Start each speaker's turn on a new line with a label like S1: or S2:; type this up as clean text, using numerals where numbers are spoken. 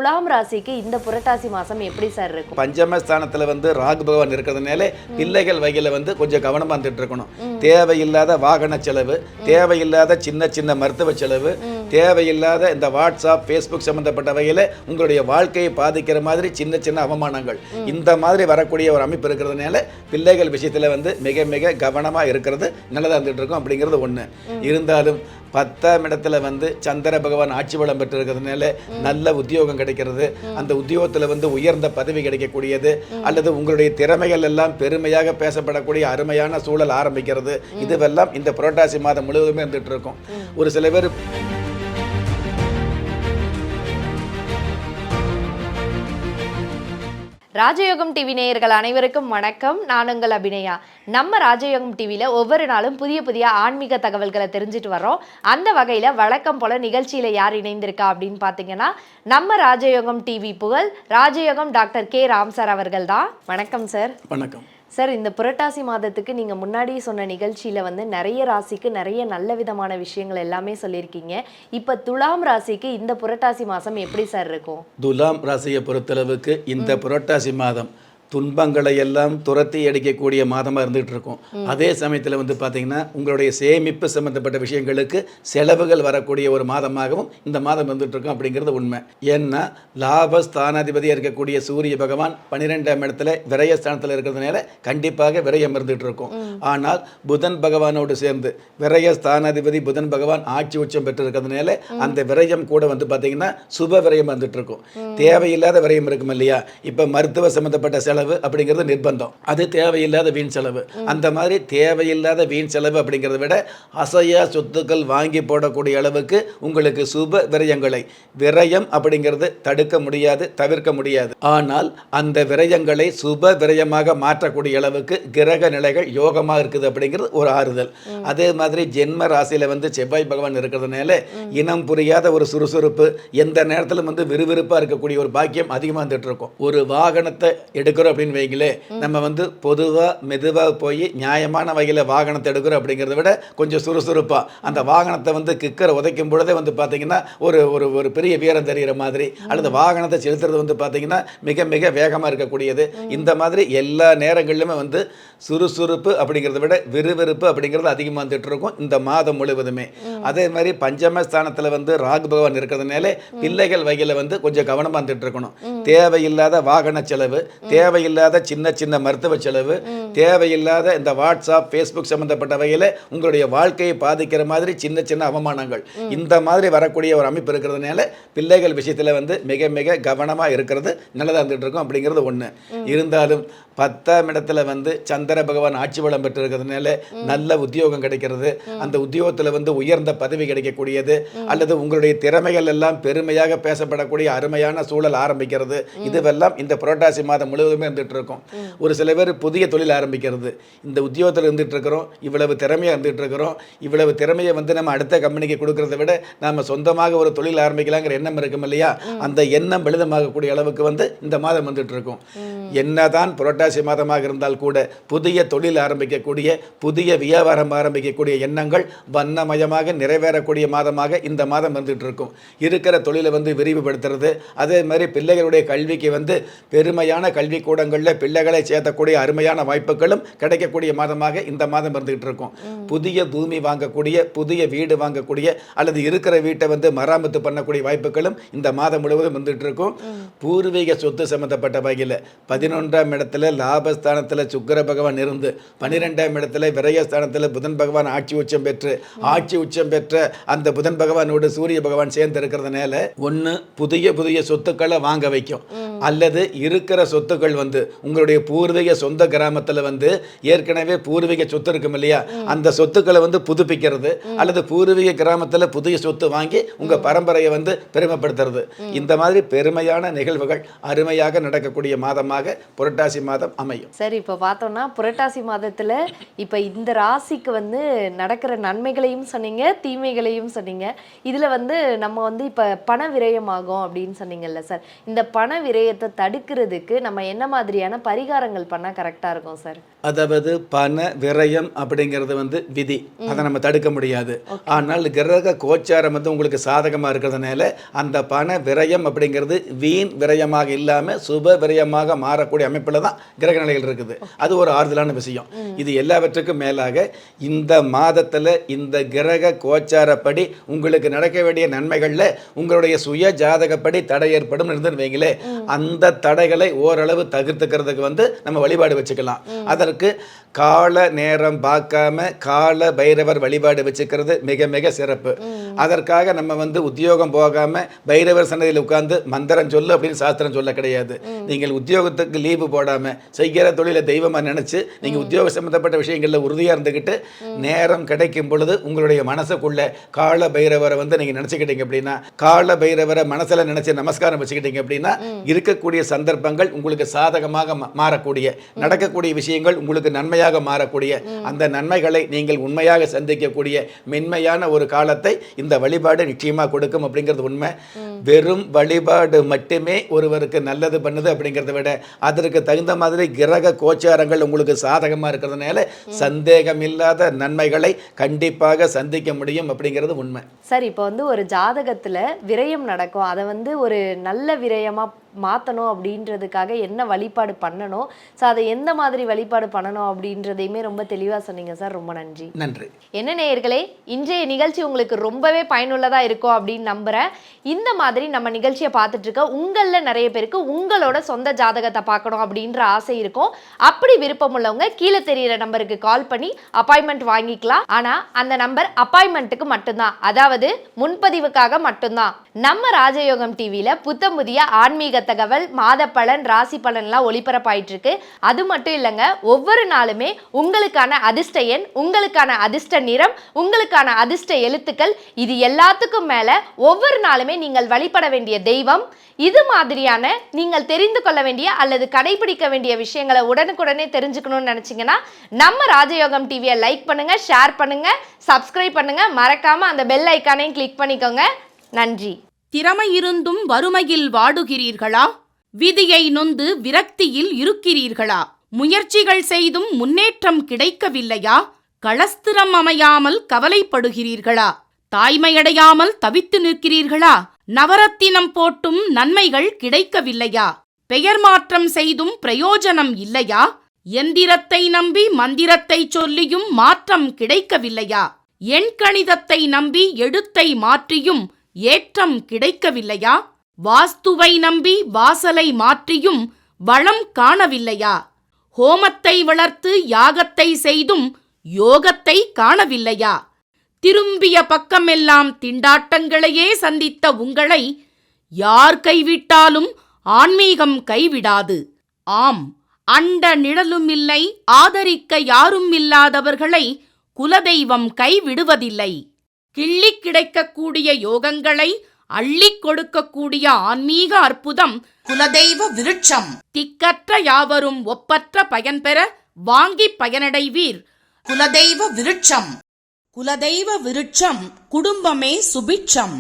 S1: துலாம் ராசிக்கு இந்த புரட்டாசி மாசம் எப்படி சார் இருக்கும்?
S2: பஞ்சமஸ்தானத்துல ராகு பகவான் இருக்கிறதுனால பிள்ளைகள் வகையில கொஞ்சம் கவனமா இருந்துட்டு இருக்கணும். தேவையில்லாத வாகன செலவு, தேவையில்லாத சின்ன சின்ன மருத்துவ செலவு, தேவையில்லாத இந்த வாட்ஸ்அப் ஃபேஸ்புக் சம்பந்தப்பட்ட வகையில உங்களுடைய வாழ்க்கையை பாதிக்கிற மாதிரி சின்ன சின்ன அவமானங்கள் இந்த மாதிரி வரக்கூடிய ஒரு அமைப்பு இருக்கிறதுனால பிள்ளைகள் விஷயத்துல மிக மிக கவனமா இருக்கிறது நல்லதா இருந்துட்டு இருக்கும் அப்படிங்கிறது ஒண்ணு. இருந்தாலும் 10ஆம் இடத்துல சந்திர பகவான் ஆட்சி பலம் பெற்று இருக்கிறதுனால நல்ல உத்தியோகம் கிடைக்கிறது. அந்த உத்தியோகத்தில் உயர்ந்த பதவி கிடைக்கக்கூடியது அல்லது உங்களுடைய திறமைகள் எல்லாம் பெருமையாக பேசப்படக்கூடிய அருமையான சூழல் ஆரம்பிக்கிறது. இதுவெல்லாம் இந்த புரட்டாசி மாதம் முழுவதுமே இருந்துட்டு இருக்கும். ஒரு சில பேர்
S1: ராஜயோகம் டிவி நேயர்கள் அனைவருக்கும் வணக்கம். நான் உங்கள் அபிநயா. நம்ம ராஜயோகம் டிவியில் ஒவ்வொரு நாளும் புதிய புதிய ஆன்மீக தகவல்களை தெரிஞ்சுட்டு வர்றோம். அந்த வகையில் வழக்கம் போல நிகழ்ச்சியில் யார் இணைந்திருக்கா அப்படின்னு பார்த்தீங்கன்னா நம்ம ராஜயோகம் டிவி புகழ் ராஜயோகம் டாக்டர் கே ராம் சார் அவர்கள் தான். வணக்கம் சார்.
S2: வணக்கம்
S1: சார். இந்த புரட்டாசி மாதத்துக்கு நீங்கள் முன்னாடி சொன்ன நிகழ்ச்சியில் நிறைய ராசிக்கு நிறைய நல்ல விதமான விஷயங்கள் எல்லாமே சொல்லியிருக்கீங்க. இப்போ துலாம் ராசிக்கு இந்த புரட்டாசி மாதம் எப்படி சார் இருக்கும்?
S2: துலாம் ராசியை பொறுத்தளவுக்கு இந்த புரட்டாசி மாதம் துன்பங்களை எல்லாம் துரத்தி அடிக்கக்கூடிய மாதமாக இருந்துகிட்டு இருக்கும். அதே சமயத்தில் பார்த்தீங்கன்னா உங்களுடைய சேமிப்பு சம்மந்தப்பட்ட விஷயங்களுக்கு செலவுகள் வரக்கூடிய ஒரு மாதமாகவும் இந்த மாதம் வந்துட்டு இருக்கும் அப்படிங்கிறது உண்மை. ஏன்னா லாபஸ்தானாதிபதியாக இருக்கக்கூடிய சூரிய பகவான் 12ஆம் இடத்துல விரயஸ்தானத்தில் இருக்கிறதுனால கண்டிப்பாக விரயம் இருந்துகிட்டு இருக்கும். ஆனால் புதன் பகவானோடு சேர்ந்து விரயஸ்தானாதிபதி புதன் பகவான் ஆட்சி உச்சம் பெற்று இருக்கிறதுனால அந்த விரயம் கூட பார்த்தீங்கன்னா சுப விரயம் வந்துட்டு இருக்கும். தேவையில்லாத விரயம் இருக்கும் இல்லையா? இப்போ மருத்துவ சம்மந்தப்பட்ட செலவு அப்படிங்கிறது நிர்பந்தம், அது தேவையில்லாத வீண் செலவு. அந்த மாதிரி தேவையில்லாத வீண் செலவு அப்படிங்கிறத விட அசையா சொத்துக்கள் வாங்கி போடக்கூடிய அளவுக்கு உங்களுக்கு சுப விரயங்களை விரயம் அப்படிங்கிறது தடுக்க முடியாது, தவிர்க்க முடியாது. ஆனால் அந்த விரயங்களை சுப விரயமாக மாற்றக்கூடிய அளவுக்கு கிரக நிலைகள் யோகமாக இருக்குது அப்படிங்கிறது ஒரு ஆறுதல். அதே மாதிரி ஜென்ம ராசியில செவ்வாய் பகவான் இருக்கிறதுனால இனம் புரியாத ஒரு சுறுசுறுப்பு, எந்த நேரத்திலும் விறுவிறுப்பாக இருக்கக்கூடிய ஒரு பாக்கியம் அதிகமாக வந்துட்டு இருக்கும். ஒரு வாகனத்தை எடுக்கிறோம் அப்படின்னு வைங்களே, நம்ம பொதுவாக மெதுவாக போய் நியாயமான வகையில் வாகனத்தை எடுக்கிறோம் அப்படிங்கிறத விட கொஞ்சம் சுறுசுறுப்பாக அந்த வாகனத்தை கிக்கரை உதைக்கும் பொழுதே பார்த்தீங்கன்னா ஒரு ஒரு ஒரு பெரிய வீரம் தெரிகிற மாதிரி, அல்லது வாகனத்தை செலுத்துறது பார்த்தீங்கன்னா மிக மிக வேகமாக இருக்கக்கூடியது. இந்த மாதிரி எல்லா நேரங்களிலுமே சுறுசுறுப்பு அப்படிங்கிறத விட விறுவிறுப்பு அப்படிங்கிறது அதிகமாக வந்துட்டு இருக்கும் இந்த மாதம் முழுவதுமே. அதே மாதிரி பஞ்சமஸ்தானத்தில் ராகு பகவான் இருக்கிறதுனால பிள்ளைகள் வகையில் கொஞ்சம் கவனமாக வந்துட்டு இருக்கணும். தேவையில்லாத வாகன செலவு, தேவையில்லாத சின்ன சின்ன மருத்துவ செலவு, தேவையில்லாத இந்த வாட்ஸ்அப் ஃபேஸ்புக் சம்பந்தப்பட்ட வகையில் உங்களுடைய வாழ்க்கையை பாதிக்கிற மாதிரி சின்ன சின்ன அவமானங்கள் இந்த மாதிரி வரக்கூடிய ஒரு அமைப்பு இருக்கிறதுனால பிள்ளைகள் விஷயத்தில் மிக மிக கவனமாக இருக்கிறது நல்லதாக இருந்துட்டு இருக்கும் அப்படிங்கிறது ஒன்று. இருந்தாலும் 10ஆம் இடத்துல சந்திர பகவான் ஆட்சி பலம் பெற்று இருக்கிறதுனால நல்ல உத்தியோகம் கிடைக்கிறது. அந்த உத்தியோகத்தில் உயர்ந்த பதவி கிடைக்கக்கூடியது அல்லது உங்களுடைய திறமைகள் எல்லாம் பெருமையாக பேசப்படக்கூடிய அருமையான சூழல் ஆரம்பிக்கிறது. இதுவெல்லாம் இந்த புரட்டாசி மாதம் முழுவதுமே இருந்துட்டு இருக்கும். ஒரு சில பேர் புதிய தொழில் ஆரம்பிக்கிறது. இந்த உத்தியோகத்தில் இருந்துட்டு இருக்கிறோம், இவ்வளவு திறமையாக இருந்துட்டு இருக்கிறோம், இவ்வளவு திறமையை நம்ம அடுத்த கம்பெனிக்கு கொடுக்கறத விட நாம சொந்தமாக ஒரு தொழில் ஆரம்பிக்கலாங்கிற எண்ணம் இருக்கும் இல்லையா? அந்த எண்ணம் பலிதமாகக்கூடிய அளவுக்கு இந்த மாதம் வந்துட்டு இருக்கும். என்னதான் புரட்டாசி மாதமாக இருந்தால் கூட புதிய தொழில் ஆரம்பிக்கக்கூடிய, புதிய வியாபாரம் ஆரம்பிக்கக்கூடிய எண்ணங்கள் வண்ணமயமாக நிறைவேறக்கூடிய மாதமாக இந்த மாதம் வந்துட்டு இருக்கும். இருக்கிற தொழிலை விரிவுபடுத்துறது, அதே மாதிரி பிள்ளைகளுடைய கல்விக்கு பெருமையான கல்விக்கூடங்களில் பிள்ளைகளை சேர்த்தக்கூடிய அருமையான வாய்ப்புகளும் கிடைக்கக்கூடிய மாதமாக இந்த மாதம் இருந்துகிட்டு இருக்கும். புதிய பூமி வாங்கக்கூடிய, புதிய வீடு வாங்கக்கூடிய அல்லது இருக்கிற வீட்டை மராமத்து பண்ணக்கூடிய வாய்ப்புகளும் இந்த மாதம் முழுவதும் வந்துட்டு இருக்கும். பூர்வீக சொத்து சம்பந்தப்பட்ட வகையில் 11ஆம் இடத்துல லாபஸ்தானத்தில் சுக்கிர பகவான் இருந்து 12ஆம் இடத்துல விரயஸ்தானத்தில் புதன் பகவான் ஆட்சி உச்சம் பெற்ற அந்த புதன் பகவானோடு சூரிய பகவான் சேர்ந்து இருக்கிறதுனால ஒன்று புதிய புதிய சொத்துக்களை வாங்க வைக்கும், அல்லது இருக்கிற சொத்துக்கள் உங்களுடைய பூர்வீக சொந்த கிராமத்தில் ஏற்கனவே பூர்வீக சொத்து இருக்கும் இல்லையா, அந்த சொத்துக்களை புதுப்பிக்கிறது அல்லது பூர்வீக கிராமத்தில் புதிய சொத்து வாங்கி உங்க பரம்பரையை பெருமைப்படுத்துறது. இந்த மாதிரி பெருமையான நிகழ்வுகள் அருமையாக நடக்கக்கூடிய மாதமாக புரட்டாசி மாதம் அமையும்.
S1: சரி, இப்போ பார்த்தோம்னா புரட்டாசி மாதத்துல இப்போ இந்த ராசிக்கு நடக்கிற நன்மைகளையும் சொன்னீங்க, தீமைகளையும் சொன்னீங்க. இதுல நம்ம இப்போ பண விரயம் ஆகும் அப்படின்னு சொன்னீங்கல்ல சார், இந்த பண விரய விரயத்தை தடுக்கிறதுக்கு நம்ம என்ன மாதிரியான பரிகாரங்கள் பண்ணா கரெக்டா இருக்கும் சார்?
S2: அதாவது பண விரயம் அப்படிங்கிறது வந்து விதி, அதை நம்ம தடுக்க முடியாது. ஆனால் கிரக கோச்சாரம் வந்து உங்களுக்கு சாதகமாக இருக்கிறதுனால அந்த பண விரயம் அப்படிங்கிறது வீண் விரயமாக இல்லாமல் சுப விரயமாக மாறக்கூடிய அமைப்பில் தான் கிரக நிலைகள் இருக்குது. அது ஒரு ஆறுதலான விஷயம். இது எல்லாவற்றுக்கும் மேலாக இந்த மாதத்தில் இந்த கிரக கோச்சாரப்படி உங்களுக்கு நடக்க வேண்டிய நன்மைகளில் உங்களுடைய சுய ஜாதகப்படி தடை ஏற்படும் இருந்துன்னு வைங்களே, அந்த தடைகளை ஓரளவு தவிர்த்துக்கிறதுக்கு வந்து நம்ம வழிபாடு வச்சுக்கலாம். அதற்கு கால நேரம் பார்க்காம கால பைரவர் வழிபாடு வச்சுக்கிறது மிக மிக சிறப்பு. அதற்காக நம்ம வந்து உத்தியோகம் போகாம பைரவர் சன்னதியில் உட்கார்ந்து மந்திரம் சொல்லு அப்படின்னு சாஸ்திரம் சொல்ல கிடையாது. நீங்கள் உத்தியோகத்துக்கு லீவு போடாம செய்கிற தொழிலை தெய்வமா நினைச்சு நீங்க உத்தியோக சம்பந்தப்பட்ட விஷயங்கள்ல உறுதியா இருந்துகிட்டு நேரம் கிடைக்கும் பொழுது உங்களுடைய மனசுக்குள்ள கால பைரவரை வந்து நீங்க நினைச்சுக்கிட்டீங்க அப்படின்னா, கால பைரவரை மனசுல நினைச்சு நமஸ்காரம் வச்சுக்கிட்டீங்க அப்படின்னா, இருக்கக்கூடிய சந்தர்ப்பங்கள் உங்களுக்கு சாதகமாக மாறக்கூடிய, நடக்கக்கூடிய விஷயங்கள் உங்களுக்கு நன்மையாக மாறக்கூடிய, அந்த நன்மைகளை நீங்கள் உண்மையாக சந்திக்கக்கூடிய மென்மையான ஒரு காலத்தை இந்த வழிபாடு நிச்சயமா கொடுக்கும் அப்படிங்கிறது உண்மை. வெறும் வழிபாடு மட்டுமே ஒருவருக்கு நல்லது பண்ணுது அப்படிங்கிறத விட அதற்கு தகுந்த மாதிரி கிரக கோச்சாரங்கள் உங்களுக்கு சாதகமாக இருக்கிறதுனால சந்தேகம் இல்லாத நன்மைகளை கண்டிப்பாக சந்திக்க முடியும் அப்படிங்கிறது உண்மை.
S1: சார், இப்போ வந்து ஒரு ஜாதகத்துல விரயம் நடக்கும், அதை வந்து ஒரு நல்ல விரயமா மாற்றணும் அப்படின்றதுக்காக என்ன வழிபாடு பண்ணணும், ஸோ அதை எந்த மாதிரி வழிபாடு பண்ணணும் அப்படின்றதையுமே ரொம்ப தெளிவாக சொன்னீங்க சார். ரொம்ப நன்றி.
S2: நன்றி.
S1: என்ன நேயர்களே, இன்றைய நிகழ்ச்சி உங்களுக்கு ரொம்பவே பயனுள்ளதாக இருக்கும் அப்படின்னு நம்புகிறேன். இந்த மாதிரி நம்ம நிகழ்ச்சியை பார்த்துட்டு இருக்க உங்களில் நிறைய பேருக்கு உங்களோட சொந்த ஜாதகத்தை பார்க்கணும் அப்படின்ற ஆசை இருக்கும். அப்படி விருப்பம் உள்ளவங்க கீழே தெரியிற நம்பருக்கு கால் பண்ணி அப்பாயின்மெண்ட் வாங்கிக்கலாம். ஆனால் அந்த நம்பர் அப்பாயின்மெண்ட்டுக்கு மட்டும்தான், அதாவது முன்பதிவுக்காக மட்டும்தான். நம்ம ராஜயோகம் டிவியில் புத்தம் புதிய ஆன்மீக தகவல், மாத பலன், ராசி பலன்லாம் ஒளிபரப்பாயிட்டு இருக்கு. அது மட்டும் இல்லைங்க, ஒவ்வொரு நாளுமே உங்களுக்கான அதிர்ஷ்ட எண், உங்களுக்கான அதிர்ஷ்ட நிறம், உங்களுக்கான அதிர்ஷ்ட எழுத்துக்கள், இது எல்லாத்துக்கும் மேல ஒவ்வொரு நாளுமே நீங்கள் வழிபட வேண்டிய தெய்வம், இது மாதிரியான நீங்கள் தெரிந்து கொள்ள வேண்டிய அல்லது கடைபிடிக்க வேண்டிய விஷயங்களை உடனுக்குடனே தெரிஞ்சுக்கணும்னு நினைச்சீங்கன்னா நம்ம ராஜயோகம் டிவியை லைக் பண்ணுங்க, ஷேர் பண்ணுங்க, சப்ஸ்கிரைப் பண்ணுங்க, மறக்காம அந்த பெல் ஐக்கானையும் கிளிக் பண்ணிக்கோங்க. நன்றி.
S3: திறமை இருந்தும் வறுமையில் வாடுகிறீர்களா? விதியை நொந்து விரக்தியில் இருக்கிறீர்களா? முயற்சிகள் செய்தும் முன்னேற்றம் கிடைக்கவில்லையா? களஸ்திரம் அமையாமல் கவலைப்படுகிறீர்களா? தாய்மையடையாமல் தவித்து நிற்கிறீர்களா? நவரத்தினம் போட்டும் நன்மைகள் கிடைக்கவில்லையா? பெயர் மாற்றம் செய்தும் பிரயோஜனம் இல்லையா? எந்திரத்தை நம்பி மந்திரத்தை சொல்லியும் மாற்றம் கிடைக்கவில்லையா? எண்கணிதத்தை நம்பி எழுத்தை மாற்றியும் ஏற்றம் கிடைக்கவில்லையா? வாஸ்துவை நம்பி வாசலை மாற்றியும் வளம் காணவில்லையா? ஹோமத்தை வளர்த்து யாகத்தை செய்தும் யோகத்தை காணவில்லையா? திரும்பிய பக்கமெல்லாம் திண்டாட்டங்களையே சந்தித்த உங்களை யார் கைவிட்டாலும் ஆன்மீகம் கைவிடாது. ஆம், அண்ட நிழலுமில்லை, ஆதரிக்க யாரும் இல்லாதவர்களை குலதெய்வம் கைவிடுவதில்லை. கிள்ளிக் கிடைக்கக்கூடிய யோகங்களை அள்ளிக் கொடுக்கக்கூடிய ஆன்மீக அற்புதம் குலதெய்வ விருட்சம். திக்கற்ற யாவரும் ஒப்பற்ற பயன்பெற வாங்கி பயனடைவீர். குலதெய்வ விருட்சம். குலதெய்வ விருட்சம், குடும்பமே சுபிட்சம்.